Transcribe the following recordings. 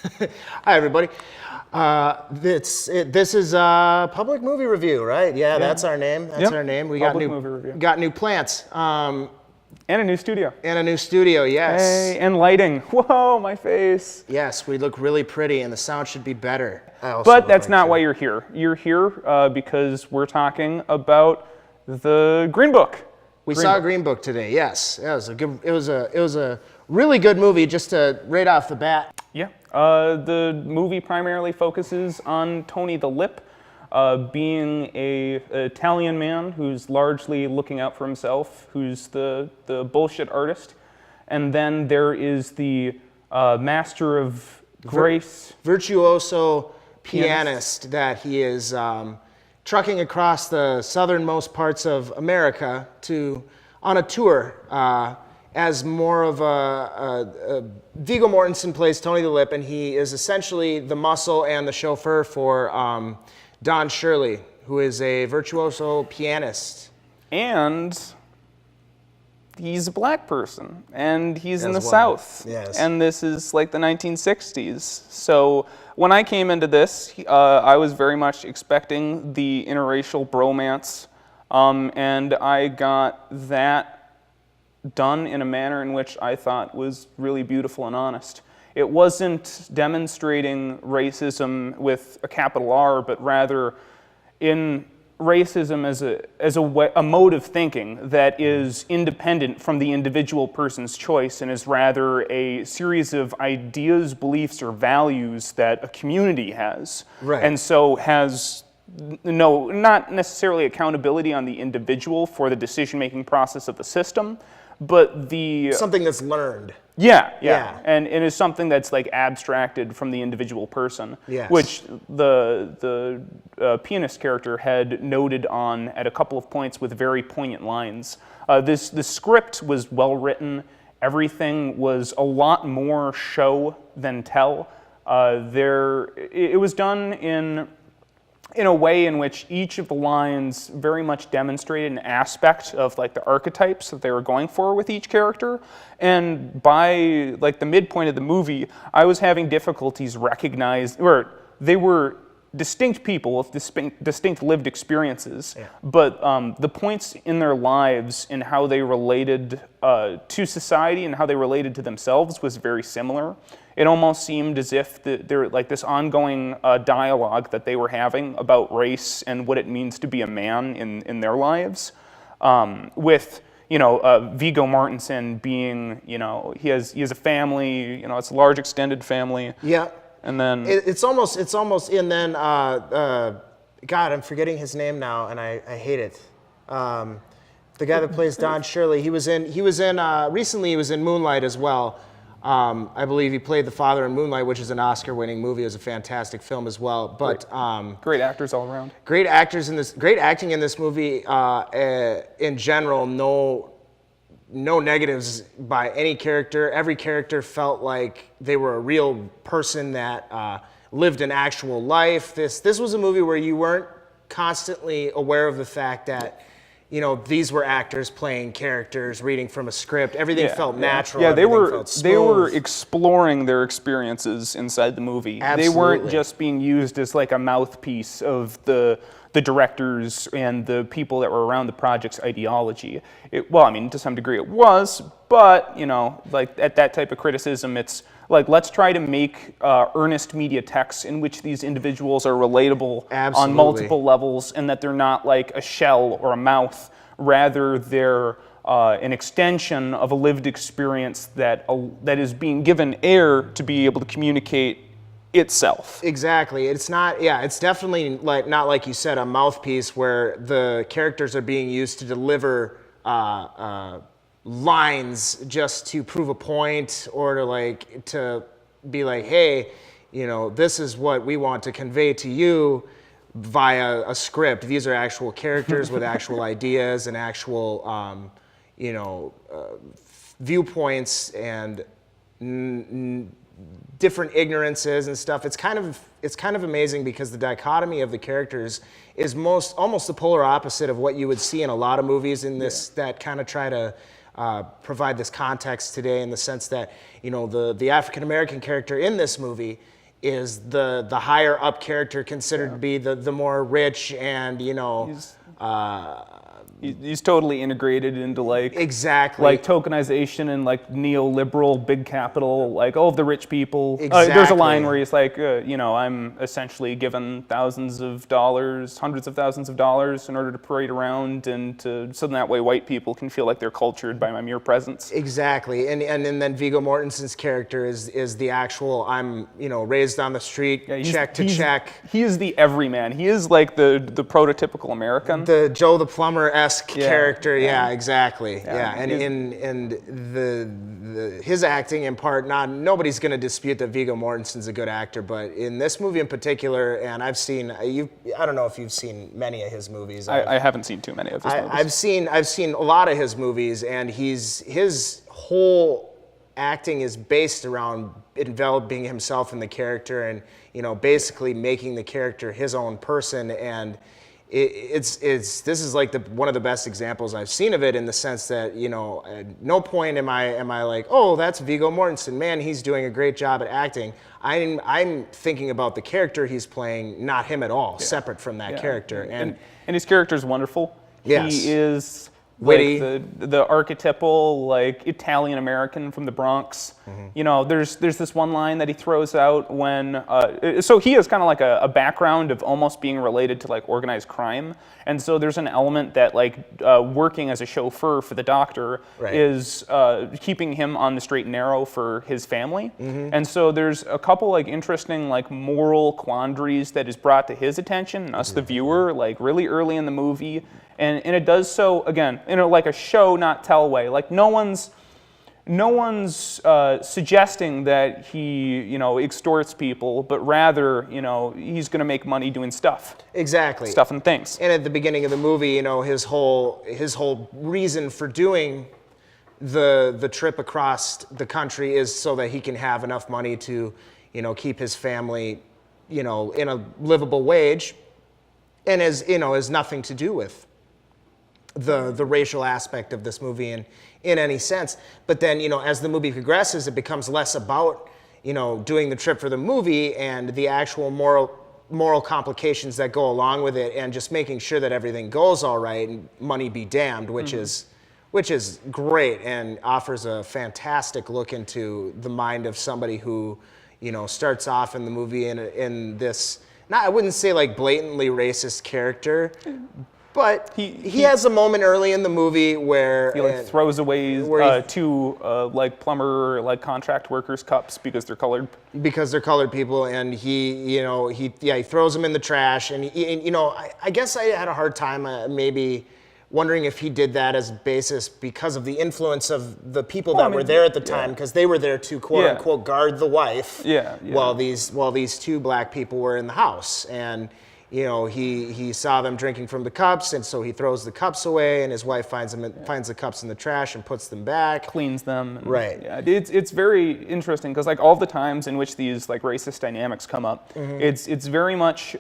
Hi, everybody. This is Public Movie Review, right? Yeah, that's our name. That's Yep. our name. We Public Movie Review. got new plants And a new studio. and a new studio. Yes, Hey, and lighting. Whoa, my face. yes, we look really pretty, and the sound should be better. But that's not why you're here. You're here because we're talking about the Green Book. We saw Green Book today. Yes, yeah, it was a really good movie. Just right off the bat. Yeah. The movie primarily focuses on Tony the Lip, being an Italian man who's largely looking out for himself, who's the bullshit artist. And then there is the master of grace. Virtuoso pianist that he is trucking across the southernmost parts of America on a tour as more of a Viggo Mortensen plays Tony the Lip, and he is essentially the muscle and the chauffeur for Don Shirley, who is a virtuoso pianist. And he's a black person, and he's in the well. South. Yes. And this is like the 1960s. So when I came into this, I was very much expecting the interracial bromance, and I got that done in a manner in which I thought was really beautiful and honest. It wasn't demonstrating racism with a capital R, but rather in racism as a mode of thinking that is independent from the individual person's choice and is rather a series of ideas, beliefs, or values that a community has. Right. And so has not necessarily accountability on the individual for the decision-making process of the system, but Something that's learned. Yeah. And it is something that's like abstracted from the individual person, Yes. which the pianist character had noted on at a couple of points with very poignant lines. The script was well written. Everything was a lot more show than tell. It was done in a way in which each of the lines very much demonstrated an aspect of like the archetypes that they were going for with each character. And by like the midpoint of the movie, I was having difficulties or they were distinct people with distinct lived experiences, but the points in their lives and how they related to society and how they related to themselves was very similar. It almost seemed as if there like this ongoing dialogue that they were having about race and what it means to be a man in their lives, with Viggo Mortensen being he has a family, it's a large extended family. Yeah. And then It's almost, and then, God, I'm forgetting his name now, and I hate it. The guy that plays Don Shirley, recently he was in Moonlight as well. I believe he played the father in Moonlight, which is an Oscar-winning movie. It was a fantastic film as well. But great actors all around. great acting in this movie. In general, no negatives by any character. Every character felt like they were a real person that lived an actual life. This was a movie where you weren't constantly aware of the fact that these were actors playing characters, reading from a script. Everything felt natural. Yeah, everything felt smooth. they were exploring their experiences inside the movie. Absolutely. They weren't just being used as like a mouthpiece of the directors and the people that were around the project's ideology. To some degree it was, but like at that type of criticism, it's like, let's try to make earnest media texts in which these individuals are relatable on multiple levels, and that they're not like a shell or a mouth. Rather, they're an extension of a lived experience that is being given air to be able to communicate itself. Exactly. It's not. Yeah. It's definitely not like you said, a mouthpiece where the characters are being used to deliver lines just to prove a point, or to be like, hey, this is what we want to convey to you via a script. These are actual characters with actual ideas and actual viewpoints and different ignorances and stuff. It's kind of amazing because the dichotomy of the characters is almost the polar opposite of what you would see in a lot of movies in this that kind of try to provide this context today in the sense that, you know, the African American character in this movie is the higher up character considered to be the more rich and, you know, he's totally integrated into like exactly like tokenization and like neoliberal big capital, like all of the rich people. There's a Exactly. line where he's like, you know, I'm essentially given thousands of dollars, hundreds of thousands of dollars in order to parade around and so that way white people can feel like they're cultured by my mere presence. Exactly, and then Viggo Mortensen's character is the actual, I'm, you know, raised on the street, check to check. He is the everyman. He is like the prototypical American. The Joe the Plumber-esque Yeah, character, yeah. Exactly, Yeah, and his acting in part, nobody's going to dispute that Viggo Mortensen's a good actor, but in this movie in particular, and I've seen I don't know if you've seen many of his movies. I haven't seen too many of his movies. I've seen a lot of his movies, and his whole acting is based around enveloping himself in the character, and, you know, basically making the character his own person. And this is like one of the best examples I've seen of it, in the sense that, you know, at no point am I like, oh, that's Viggo Mortensen, man, he's doing a great job at acting. I'm thinking about the character he's playing, not him at all, separate from that character. And his character is wonderful. Yes. He is Witty. like the archetypal like Italian American from the Bronx. You know, there's this one line that he throws out when so he has kind of like a background of almost being related to like organized crime, and so there's an element that like working as a chauffeur for the doctor is keeping him on the straight and narrow for his family. And so there's a couple like interesting like moral quandaries that is brought to his attention, and us the viewer, like really early in the movie. And it does so, again, in like a show, not tell way. Like no one's suggesting that he, you know, extorts people, but rather, you know, he's going to make money doing stuff. Exactly. Stuff and things. And at the beginning of the movie, you know, his whole reason for doing the trip across the country is so that he can have enough money to, you know, keep his family, you know, in a livable wage, and has nothing to do with the racial aspect of this movie in any sense. But then, you know, as the movie progresses, it becomes less about, you know, doing the trip for the movie and the actual moral complications that go along with it, and just making sure that everything goes all right and money be damned, which is great and offers a fantastic look into the mind of somebody who, you know, starts off in the movie in this, I wouldn't say like blatantly racist character, but he has a moment early in the movie where he like throws away two like plumber like contract workers cups because they're colored. Because they're colored people, and he throws them in the trash, and you know, I guess I had a hard time maybe wondering if he did that as basis because of the influence of the people that were there at the time, because they were there to quote unquote guard the wife while these two black people were in the house. And, you know, he saw them drinking from the cups, and so he throws the cups away, and his wife finds the cups in the trash and puts them back, cleans them. And, right. Yeah, it's very interesting because like all the times in which these like racist dynamics come up, it's very much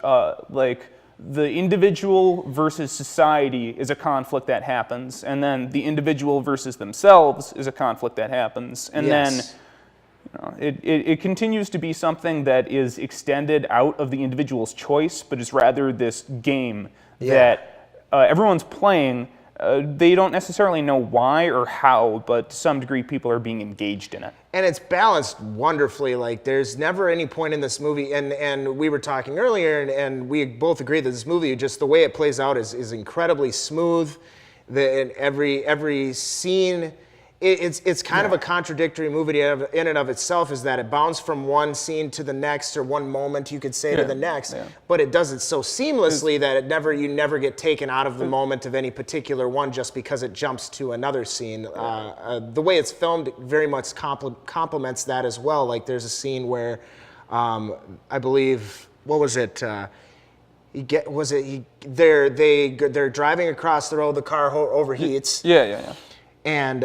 like the individual versus society is a conflict that happens, and then the individual versus themselves is a conflict that happens, and then you know, it continues to be something that is extended out of the individual's choice, but is rather this game that everyone's playing. They don't necessarily know why or how, but to some degree people are being engaged in it. And it's balanced wonderfully. Like, there's never any point in this movie, and we were talking earlier, and we both agree that this movie, just the way it plays out is incredibly smooth. Every scene, it's kind of a contradictory movie in and of itself, is that it bounces from one scene to the next, or one moment you could say to the next, but it does it so seamlessly that you never get taken out of the moment of any particular one just because it jumps to another scene. The way it's filmed very much complements that as well. Like, there's a scene where I believe, what was it? They're driving across the road, the car overheats. Yeah. And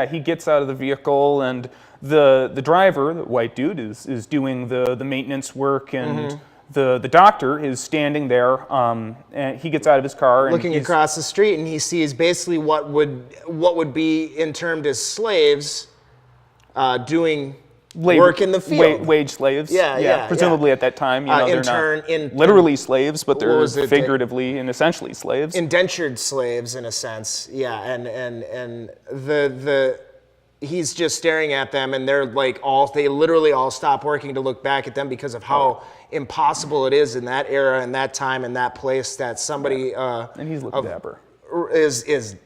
he gets out of the vehicle, and the driver, the white dude, is doing the maintenance work and the doctor is standing there, and he gets out of his car and looking across the street, and he sees basically what would be termed as slaves doing work in the field. Wage slaves. Yeah. Presumably at that time, they're not literally slaves, but they're figuratively and essentially slaves. Indentured slaves, in a sense. Yeah, and he's just staring at them, and they're like they literally all stop working to look back at them because of how impossible it is in that era and that time and that place that somebody and he's looking dapper. Is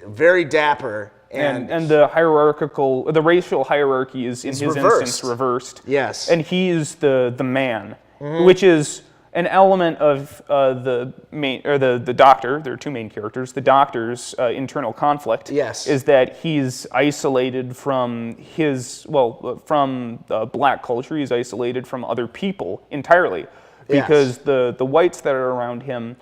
very dapper. And the racial hierarchy is in his instance reversed. Yes. And he's the man, which is an element of the main, or the doctor. There are two main characters. The doctor's internal conflict. Yes. Is that he's isolated from from black culture. He's isolated from other people entirely, because the whites that are around him.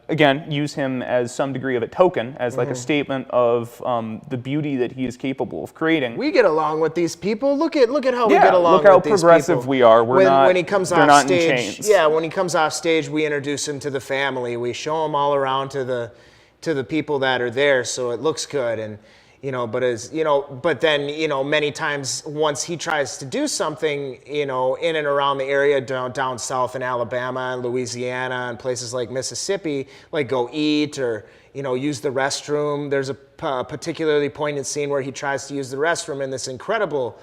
Again, use him as some degree of a token, as like a statement of the beauty that he is capable of creating. We get along with these people. Look at how we get along. Look how progressive we are. When he comes off stage, in chains. Yeah, when he comes off stage, we introduce him to the family. We show him all around to the people that are there, so it looks good. And but then many times once he tries to do something in and around the area down south in Alabama and Louisiana and places like Mississippi, like go eat or use the restroom. There's a particularly poignant scene where he tries to use the restroom in this incredibly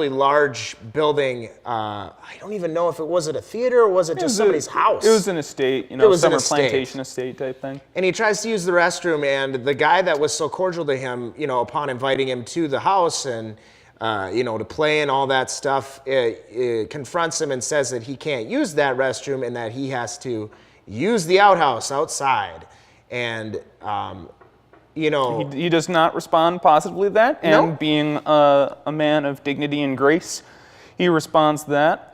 large building. I don't even know if it was at a theater or was it just somebody's house. It was an estate, it was summer an estate. plantation estate type thing. And he tries to use the restroom, and the guy that was so cordial to him, upon inviting him to the house and to play and all that stuff, confronts him and says that he can't use that restroom and that he has to use the outhouse outside. And he does not respond positively to that, and being a man of dignity and grace, he responds to that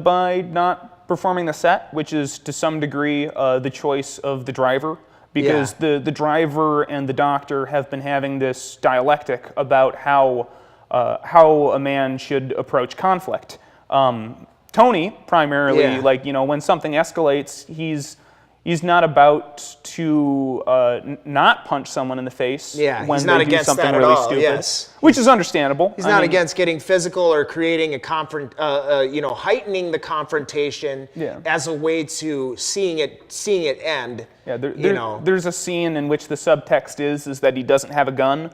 by not performing the set, which is to some degree the choice of the driver, because the driver and the doctor have been having this dialectic about how a man should approach conflict. Tony, primarily, when something escalates, he's not about to not punch someone in the face when he's not they do against something that at really all. stupid, yes. Which is understandable. He's not against getting physical or creating a heightening the confrontation as a way to seeing it end. Yeah, there's a scene in which the subtext is that he doesn't have a gun.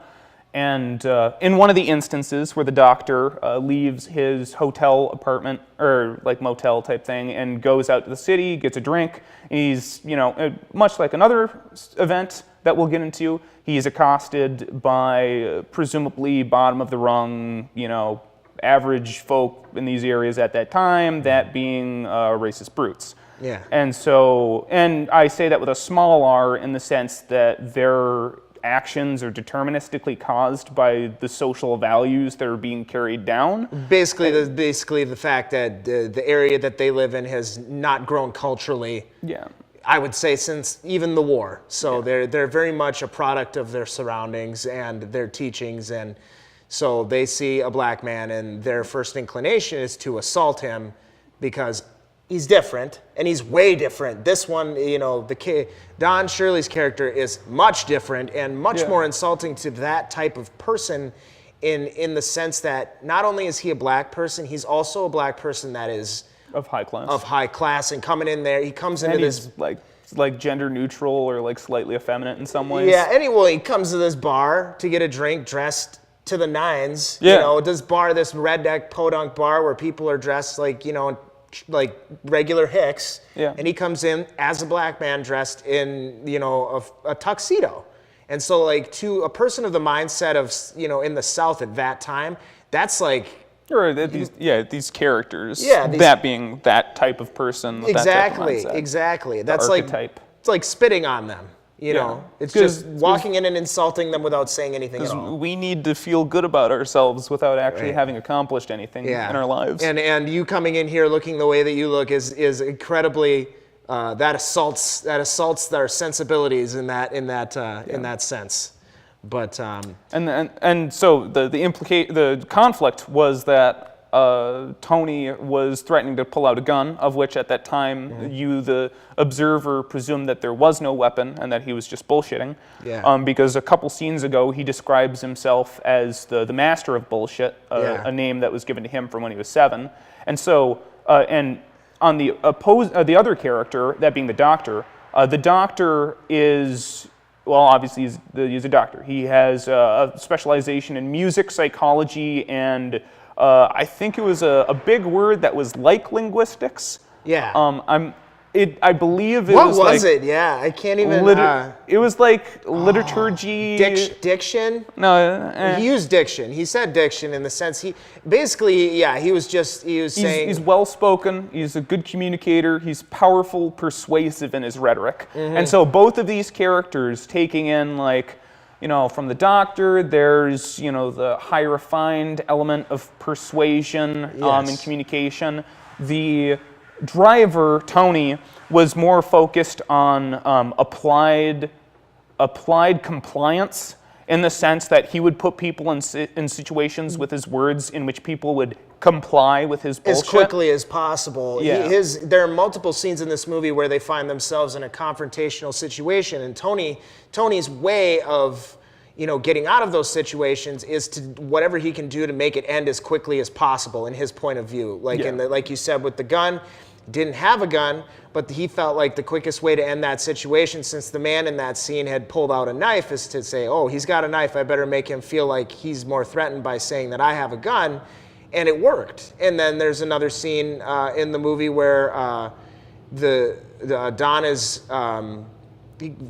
And in one of the instances where the doctor leaves his hotel apartment or like motel type thing and goes out to the city, gets a drink, he's, much like another event that we'll get into, he's accosted by presumably bottom of the rung, average folk in these areas at that time, that being racist brutes. Yeah. And I say that with a small r in the sense that their actions are deterministically caused by the social values that are being carried down. Basically the fact that the area that they live in has not grown culturally. Yeah. I would say since even the war. So they're very much a product of their surroundings and their teachings, and so they see a black man and their first inclination is to assault him because he's different, and he's way different. This one, Don Shirley's character is much different and much more insulting to that type of person in the sense that not only is he a black person, he's also a black person that is of high class. And coming in there, he comes into this like gender neutral or like slightly effeminate in some ways. Yeah, he comes to this bar to get a drink dressed to the nines. Yeah. This redneck podunk bar where people are dressed like regular hicks, and he comes in as a black man dressed in a tuxedo, and so to a person of the mindset of in the South at that time, that's like these characters, these, that being that type of person, exactly. That's archetype. It's like spitting on them. It's just walking in and insulting them without saying anything at all. We need to feel good about ourselves without actually having accomplished anything in our lives. And you coming in here looking the way that you look is incredibly that assaults our sensibilities in that sense. But and so the conflict was that Tony was threatening to pull out a gun, of which at that time you, the observer, presumed that there was no weapon and that he was just bullshitting. Yeah. Because a couple scenes ago he describes himself as the master of bullshit, a name that was given to him from when he was 7. And so, and on the the other character, that being the doctor is, well, obviously he's a doctor. He has a specialization in music, psychology, and I think it was a big word that was like linguistics. Yeah. I believe it what was was like it? Yeah, I can't even. it was like liturgy. Diction. No, He used diction. He said diction in the sense he basically, yeah, he was saying he's well spoken. He's a good communicator. He's powerful, persuasive in his rhetoric. And so both of these characters taking in like, from the doctor, there's, the high refined element of persuasion and communication. The driver, Tony, was more focused on applied compliance, in the sense that he would put people in situations with his words in which people would comply with his bullshit as quickly as possible. Yeah. There are multiple scenes in this movie where they find themselves in a confrontational situation, and Tony's way of getting out of those situations is to whatever he can do to make it end as quickly as possible in his point of view. Like like you said with the gun, didn't have a gun, but he felt like the quickest way to end that situation, since the man in that scene had pulled out a knife, is to say, oh, he's got a knife, I better make him feel like he's more threatened by saying that I have a gun. And it worked. And then there's another scene in the movie where Don is,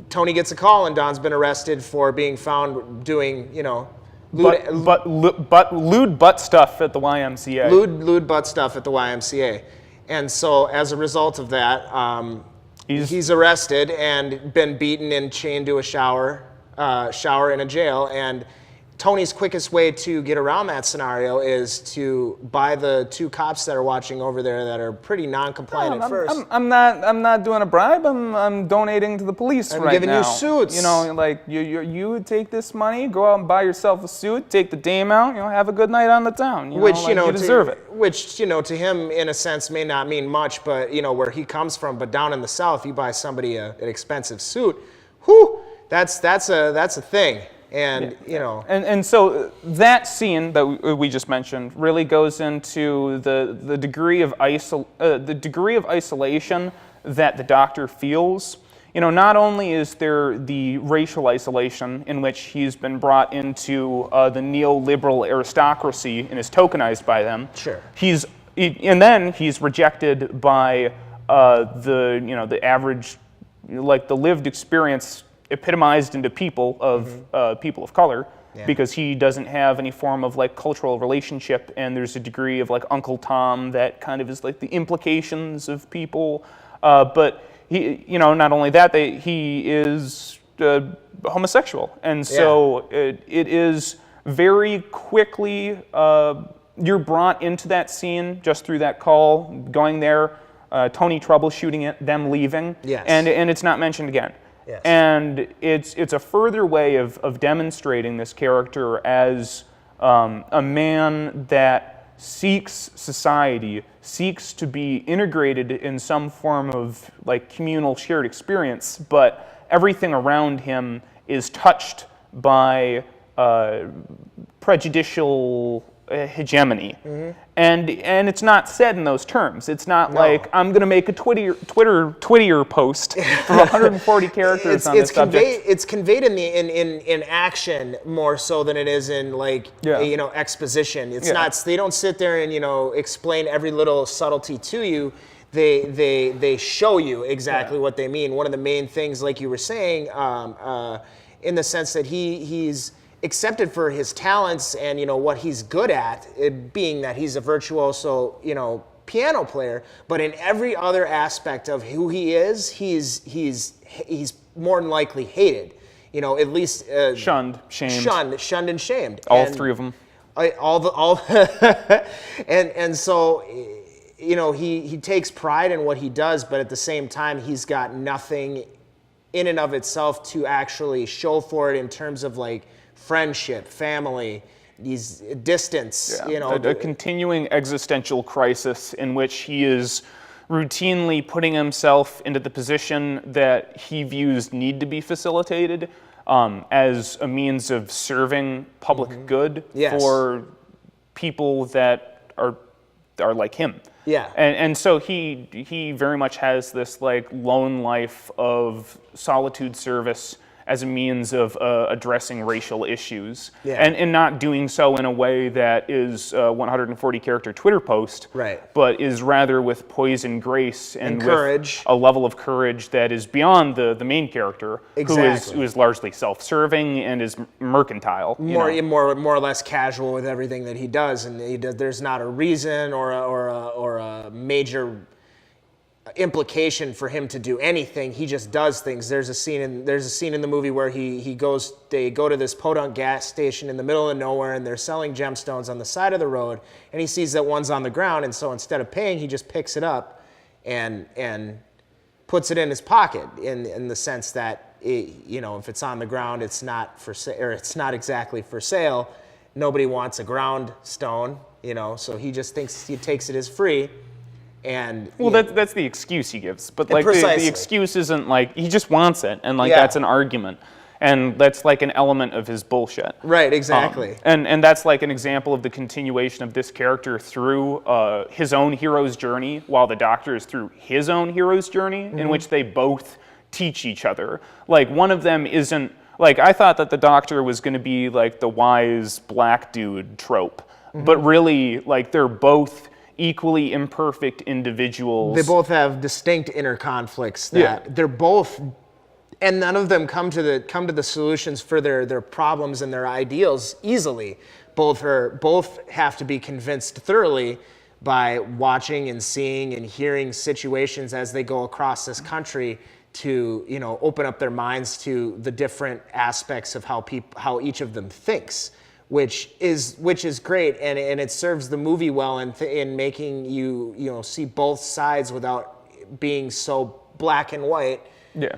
Tony gets a call and Don's been arrested for being found doing, lewd butt stuff at the YMCA. Lewd butt stuff at the YMCA. And so as a result of that, he's arrested and been beaten and chained to a shower in a jail. And Tony's quickest way to get around that scenario is to buy the 2 cops that are watching over there that are pretty non-compliant at first. I'm not doing a bribe. I'm donating to the police right now. I'm giving you suits. Like you take this money, go out and buy yourself a suit, take the dame out, have a good night on the town. You deserve it. Which to him, in a sense, may not mean much, but where he comes from. But down in the South, you buy somebody an expensive suit, whew, that's a thing. And and so that scene that we just mentioned really goes into the degree of isolation that the doctor feels. Not only is there the racial isolation in which he's been brought into the neoliberal aristocracy and is tokenized by them. Sure. And then he's rejected by the average, like the lived experience epitomized into people of color, because he doesn't have any form of like cultural relationship, and there's a degree of like Uncle Tom that kind of is like the implications of people, but he, not only that, he is homosexual, and so it is very quickly you're brought into that scene just through that call, going there, Tony troubleshooting it, them leaving, and it's not mentioned again. Yes. And it's a further way of demonstrating this character as a man that seeks society, seeks to be integrated in some form of like communal shared experience, but everything around him is touched by prejudicial hegemony. And it's not said in those terms. It's not like, I'm going to make a Twitter post for 140 characters on this subject. It's conveyed in action more so than it is in like exposition. It's not. They don't sit there and explain every little subtlety to you. They show you exactly what they mean. One of the main things, like you were saying, in the sense that he's accepted for his talents and what he's good at, it being that he's a virtuoso piano player, but in every other aspect of who he is, he's more than likely hated, at least shunned, shamed, and shamed. All 3 of them. And so he takes pride in what he does, but at the same time he's got nothing in and of itself to actually show for it in terms of like friendship, family, he's distance, you know. A continuing existential crisis in which he is routinely putting himself into the position that he views need to be facilitated as a means of serving public good for people that are like him. Yeah. And so he very much has this like lone life of solitude service as a means of addressing racial issues, and not doing so in a way that is a 140 character Twitter post, but is rather with poise and grace and courage, with a level of courage that is beyond the main character, who is largely self-serving and is mercantile, more or less casual with everything that he does, and there's not a reason or a major implication for him to do anything. He just does things. There's a scene in the movie where they go to this podunk gas station in the middle of nowhere, and they're selling gemstones on the side of the road, and he sees that one's on the ground, and so instead of paying, he just picks it up and puts it in his pocket in the sense that if it's on the ground, it's not for sale, or it's not exactly for sale. Nobody wants a ground stone, so he just thinks he takes it as free. And that's the excuse he gives, but like the excuse isn't like he just wants it, and like that's an argument, and that's like an element of his bullshit. Right, exactly. And that's like an example of the continuation of this character through his own hero's journey, while the Doctor is through his own hero's journey, in which they both teach each other. Like one of them isn't like, I thought that the Doctor was going to be like the wise black dude trope, but really like they're both equally imperfect individuals. They both have distinct inner conflicts that they're both, and none of them come to the solutions for their problems and their ideals easily. Both have to be convinced thoroughly by watching and seeing and hearing situations as they go across this country to open up their minds to the different aspects of how each of them thinks. Which is great, and it serves the movie well in making you see both sides without being so black and white,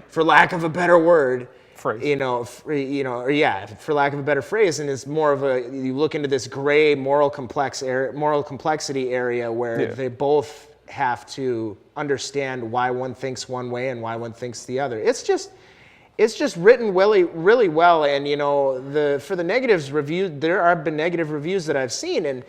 for lack of a better word. Phrase. For lack of a better phrase, and it's more of you look into this gray moral complexity area where they both have to understand why one thinks one way and why one thinks the other. It's just written really well, and for the negatives review, there have been negative reviews that I've seen, and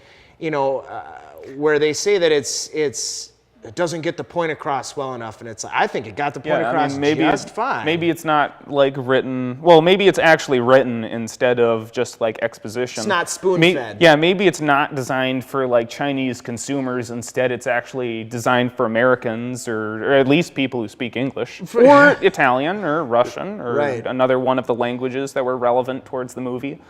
where they say that it doesn't get the point across well enough, and I think it got the point across just fine. Maybe it's not like written. Well, maybe it's actually written instead of just like exposition. It's not spoon-fed. Maybe it's not designed for like Chinese consumers. Instead, it's actually designed for Americans or at least people who speak English or Italian or Russian or another one of the languages that were relevant towards the movie.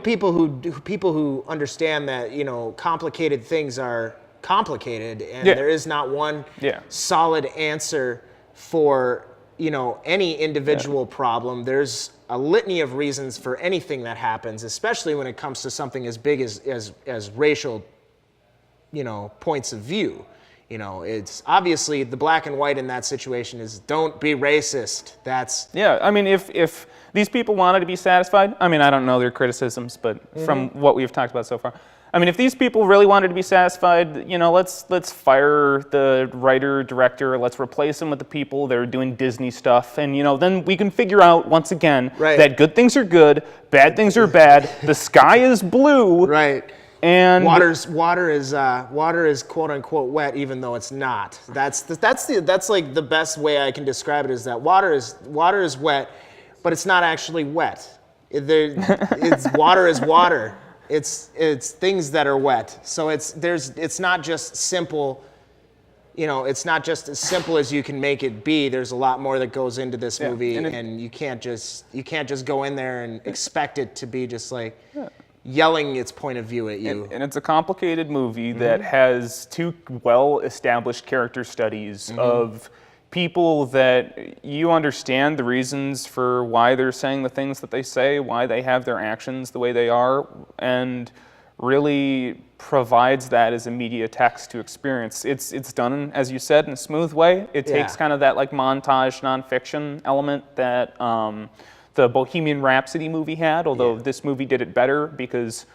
People who understand that complicated things are complicated, and there is not one solid answer for any individual problem. There's a litany of reasons for anything that happens, especially when it comes to something as big as racial points of view. It's obviously the black and white in that situation is don't be racist. That's I mean, if these people wanted to be satisfied, I mean, I don't know their criticisms, but from what we've talked about so far, I mean, if these people really wanted to be satisfied, let's fire the writer, director, let's replace them with the people that are doing Disney stuff, and then we can figure out once again that good things are good, bad things are bad, the sky is blue, and water is quote unquote wet, even though it's not. That's like the best way I can describe it, is that water is wet, but it's not actually wet. Water is water. It's things that are wet. So it's not just simple. It's not just as simple as you can make it be. There's a lot more that goes into this movie, and you can't just go in there and expect it to be just like yelling its point of view at you. And it's a complicated movie that has two well-established character studies of people that you understand the reasons for why they're saying the things that they say, why they have their actions the way they are, and really provides that as a media text to experience. It's done, as you said, in a smooth way. It takes kind of that like montage nonfiction element that the Bohemian Rhapsody movie had, although this movie did it better because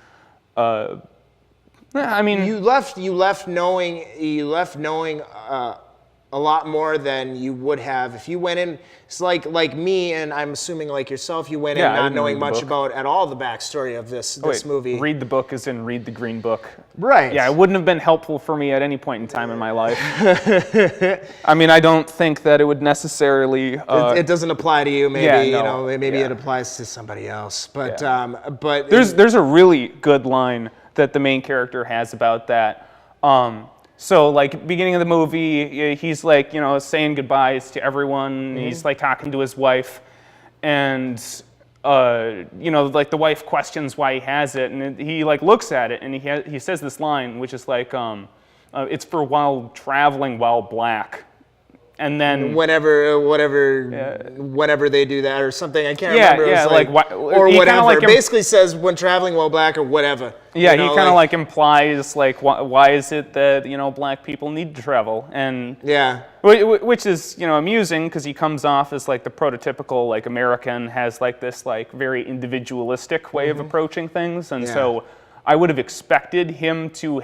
I mean, You left knowing a lot more than you would have if you went in. It's like me, and I'm assuming like yourself, you went in Yeah, I not didn't knowing read the much book. about at all the backstory of this wait, movie. read the book as in read the Green Book. Right. Yeah, it wouldn't have been helpful for me at any point in time in my life. I mean, I don't think that it would necessarily. It doesn't apply to you. Maybe yeah, you no, know. Maybe yeah. it applies to somebody else. But Yeah. but There's a really good line that the main character has about that. So like beginning of the movie, he's like, you know, saying goodbyes to everyone. He's like talking to his wife, and you know, like the wife questions why he has it, and he like looks at it, and he says this line, which is like, it's for while traveling while black, and then whenever they do that or something, I can't Yeah, remember. yeah, It was like, or he kinda whatever. like Basically says when traveling while black or whatever. yeah, You know, he kind of like implies like why is it that, you know, black people need to travel, and yeah. which is, you know, amusing because he comes off as like the prototypical like American, has like this like very individualistic way of approaching things, and Yeah. so I would have expected him to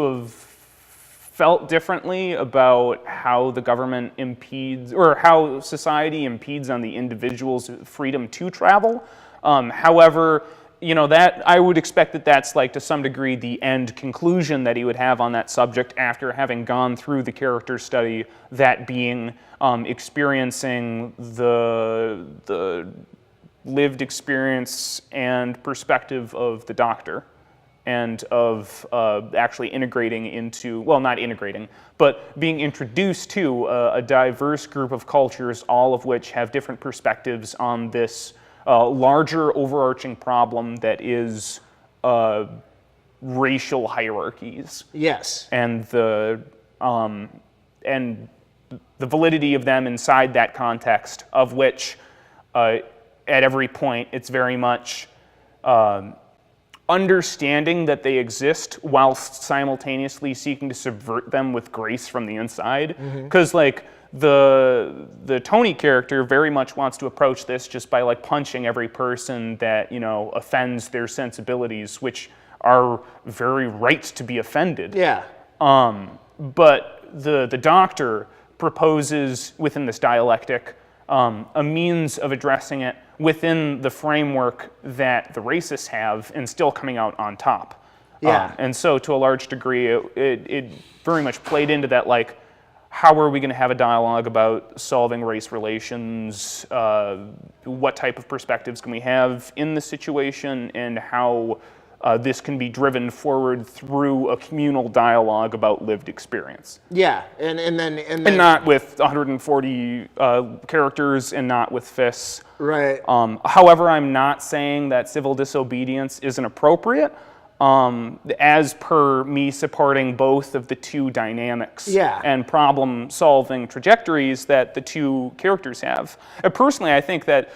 have felt differently about how the government impedes or how society impedes on the individual's freedom to travel. However, you know, that I would expect that that's like to some degree the end conclusion that he would have on that subject after having gone through the character study, that being experiencing the lived experience and perspective of the doctor, and of actually integrating into, well, not integrating, but being introduced to a diverse group of cultures, all of which have different perspectives on this larger overarching problem that is racial hierarchies. Yes. And the validity of them inside that context, of which at every point it's very much understanding that they exist while simultaneously seeking to subvert them with grace from the inside. Because like the Tony character very much wants to approach this just by like punching every person that, you know, offends their sensibilities, which are very right to be offended. Yeah. But the doctor proposes within this dialectic a means of addressing it within the framework that the racists have and still coming out on top. Yeah. And so to a large degree, it very much played into that, like, how are we going to have a dialogue about solving race relations? What type of perspectives can we have in the situation, and how this can be driven forward through a communal dialogue about lived experience. Yeah, and then And not with 140 characters, and not with fists. right. However, I'm not saying that civil disobedience isn't appropriate, as per me supporting both of the two dynamics and problem-solving trajectories that the two characters have. Personally, I think that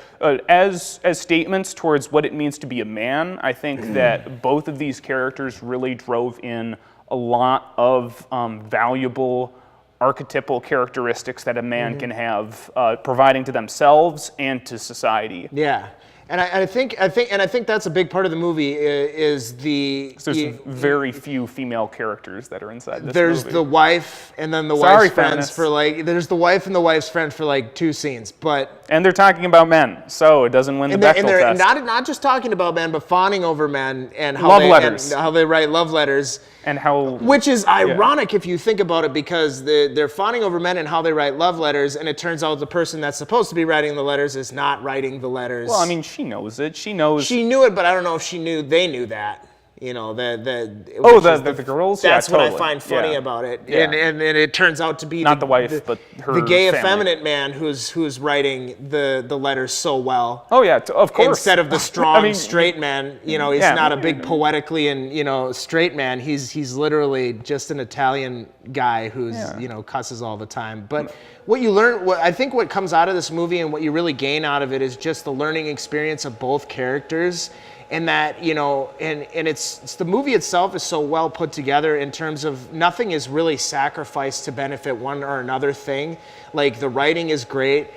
as statements towards what it means to be a man, I think that both of these characters really drove in a lot of valuable archetypal characteristics that a man can have, providing to themselves and to society. Yeah. And I think that's a big part of the movie is the. There's very few female characters that are inside this There's movie. the wife and then the Sorry, wife's friends feminists. for like. There's the wife and the wife's friend for like 2 scenes, but. And they're talking about men, so it doesn't win the Bechdel And they're test. not just talking about men, but fawning over men and how Love they letters. and how they write love letters. And how... Which is ironic if you think about it, because they're fawning over men and how they write love letters, and it turns out the person that's supposed to be writing the letters is not writing the letters. Well, I mean, she knows it. She knows... She knew it, but I don't know if they knew that. You know, the girls? That's Yeah, what totally. I find funny Yeah. about it. Yeah. And it turns out to be Not the wife, but her the gay family. effeminate man who's writing the letters so well. Oh, yeah, of course. Instead of the strong I mean, straight man, you know, he's Yeah. not a big poetically and, you know, straight man. He's literally just an Italian guy who's, you know, cusses all the time. But what you learn, I think what comes out of this movie and what you really gain out of it is just the learning experience of both characters. And that, you know, and it's the movie itself is so well put together in terms of nothing is really sacrificed to benefit one or another thing. Like, the writing is great.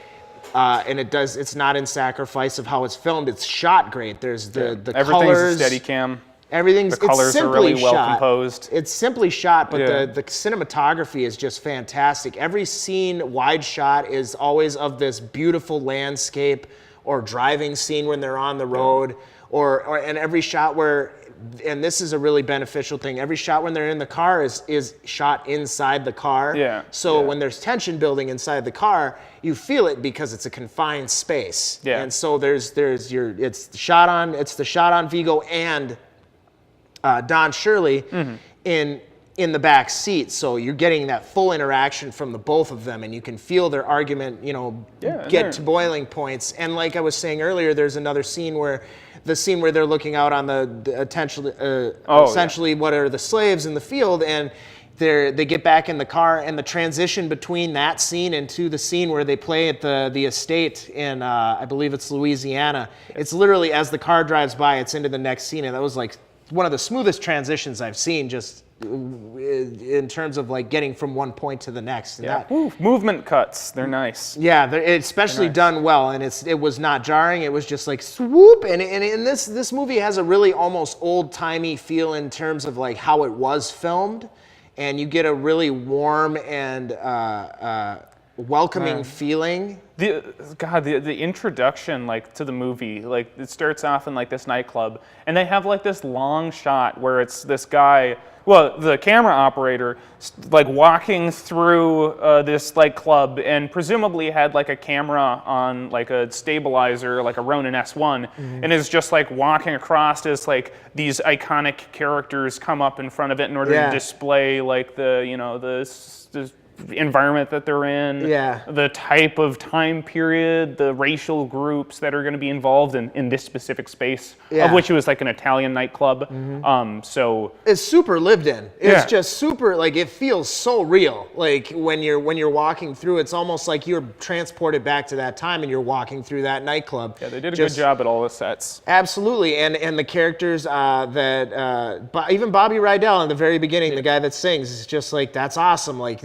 and it's not in sacrifice of how it's filmed. It's shot great. There's the Everything's colors. a steady cam. Everything's The colors it's are simply really well shot. composed. It's simply shot, but Yeah. the cinematography is just fantastic. Every scene, wide shot, is always of this beautiful landscape or driving scene when they're on the road, and every shot where, and this is a really beneficial thing, every shot when they're in the car is shot inside the car. Yeah, So yeah. when there's tension building inside the car, you feel it because it's a confined space. Yeah. And so it's the shot on Viggo and Don Shirley in the back seat, so you're getting that full interaction from the both of them, and you can feel their argument, get to boiling points. And like I was saying earlier, there's another scene where they're looking out on essentially what are the slaves in the field, and they get back in the car, and the transition between that scene into the scene where they play at the estate in I believe it's Louisiana. It's literally as the car drives by, it's into the next scene, and that was like one of the smoothest transitions I've seen, just in terms of like getting from one point to the next. And Yeah. Movement cuts. They're nice. yeah, it's especially Nice. done well, and it was not jarring. It was just like swoop, and this movie has a really almost old timey feel in terms of like how it was filmed, and you get a really warm and welcoming feeling. The introduction like to the movie, like it starts off in like this nightclub, and they have like this long shot where it's this guy, well, the camera operator, like walking through this like club, and presumably had like a camera on like a stabilizer, like a Ronin S1, and is just like walking across as like these iconic characters come up in front of it in order to display like the environment that they're in, the type of time period, the racial groups that are going to be involved in this specific space, of which it was like an Italian nightclub. So it's super lived in. It's Yeah. just super, like, it feels so real. Like when you're walking through, it's almost like you're transported back to that time and you're walking through that nightclub. yeah, they did a good job at all the sets. Absolutely, and the characters even Bobby Rydell in the very beginning, the guy that sings, is just like, that's awesome. Like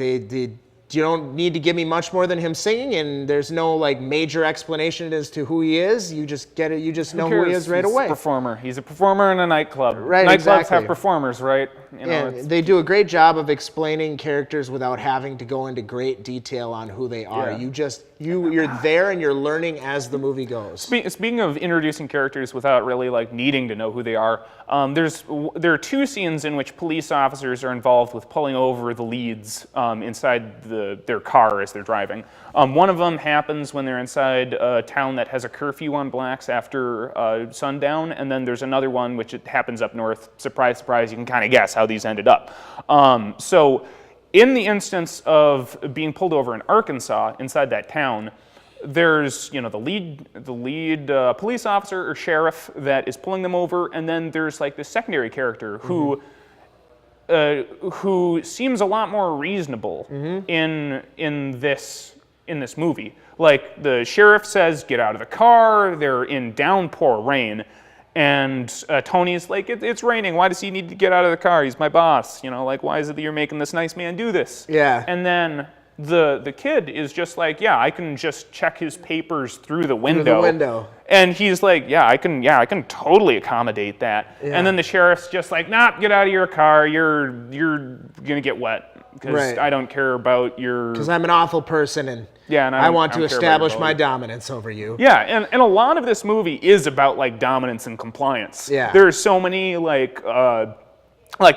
you don't need to give me much more than him singing, and there's no like major explanation as to who he is. You just get it. You just know who he is right away. He's a performer. He's a performer in a nightclub. Right, Nightclubs exactly. have performers, right? You know, And they do a great job of explaining characters without having to go into great detail on who they are. Yeah. You're there and you're learning as the movie goes. Speaking of introducing characters without really like needing to know who they are, there are two scenes in which police officers are involved with pulling over the leads inside their car as they're driving. One of them happens when they're inside a town that has a curfew on blacks after sundown, and then there's another one which it happens up north. Surprise, surprise! You can kind of guess how these ended up. So. In the instance of being pulled over in Arkansas, inside that town, there's the lead police officer or sheriff that is pulling them over, and then there's like this secondary character who seems a lot more reasonable in this movie. Like the sheriff says, "Get out of the car." They're in downpour rain. And Tony's like, it's raining. Why does he need to get out of the car? He's my boss. Like, why is it that you're making this nice man do this? Yeah. And then the kid is just like, yeah, I can just check his papers through the window. Through the window. And he's like, yeah, I can totally accommodate that. Yeah. And then the sheriff's just like, nah, get out of your car. You're gonna get wet because Right. I don't care about your. Because I'm an awful person, and And I want I to don't care about your establish my ability. dominance over you. Yeah, and a lot of this movie is about like dominance and compliance. Yeah. There are so many like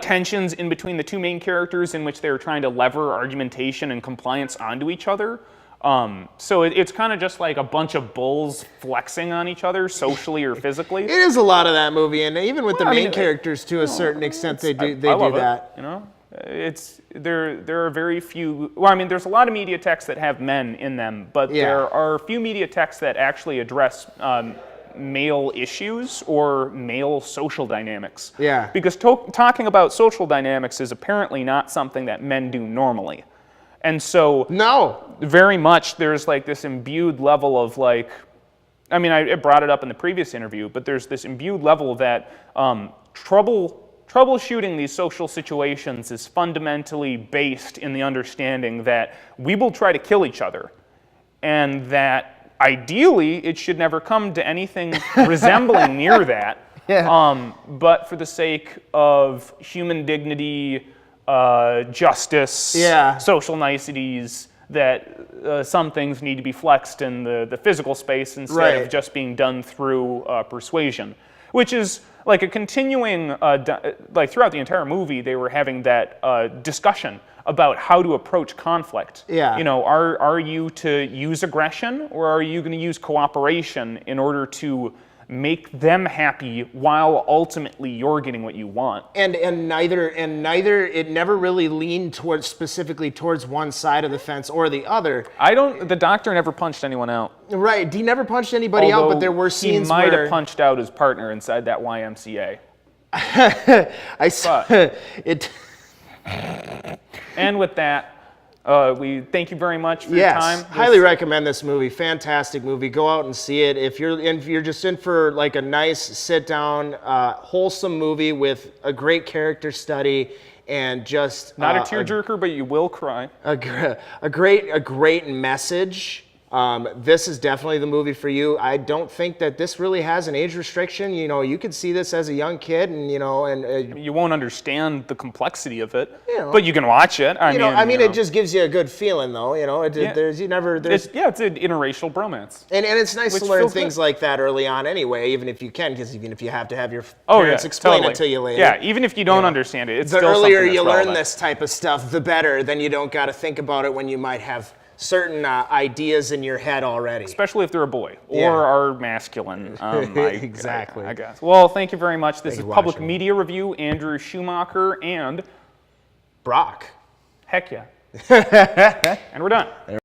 tensions in between the two main characters in which they're trying to lever argumentation and compliance onto each other. So it's kind of just like a bunch of bulls flexing on each other socially or physically. It is a lot of that movie, and even with the Well, I main mean, characters to a certain extent, they do I love that. It, there are very few. Well, I mean, there's a lot of media texts that have men in them, but Yeah. there are few media texts that actually address male issues or male social dynamics. Yeah. Because talking about social dynamics is apparently not something that men do normally, and so No. very much there's like this imbued level of like, I mean, I brought it up in the previous interview, but there's this imbued level that troubleshooting these social situations is fundamentally based in the understanding that we will try to kill each other, and that ideally, it should never come to anything resembling near that. Yeah. But for the sake of human dignity, justice, Yeah. social niceties, that some things need to be flexed in the physical space instead Right. of just being done through persuasion, which is like a continuing, like throughout the entire movie, they were having that discussion about how to approach conflict. Yeah. You know, are you to use aggression or are you going to use cooperation in order to make them happy while ultimately you're getting what you want? And neither it never really leaned towards specifically towards one side of the fence or the other. The doctor never punched anyone out. Right. He never punched anybody out, but there were he scenes might where have punched out his partner inside that YMCA. I saw it. And with that, we thank you very much for your Yes, time. highly recommend this movie. Fantastic movie. Go out and see it. If you're just in for like a nice sit down, wholesome movie with a great character study and just Not a tearjerker, but you will cry. a great message. This is definitely the movie for you. I don't think that this really has an age restriction. You know, you could see this as a young kid, and You won't understand the complexity of it, You know. but you can watch it. I mean, it just gives you a good feeling, though. You know, Yeah. there's it's an interracial bromance. and it's nice Which to learn feels things good. like that early on, anyway. Even if you can, because even if you have to have your Oh parents yeah, explain totally. it to you later. Yeah, even if you don't understand it, it's The still earlier something you that's learn relevant. this type of stuff, the better. Then you don't got to think about it when you might have certain ideas in your head already. Especially if they're a boy or Yeah. are masculine. Exactly. I guess. Well, thank you very much. This is you for Public watching. Media Review, Andrew Schumacher, and Brock. heck yeah. And we're done.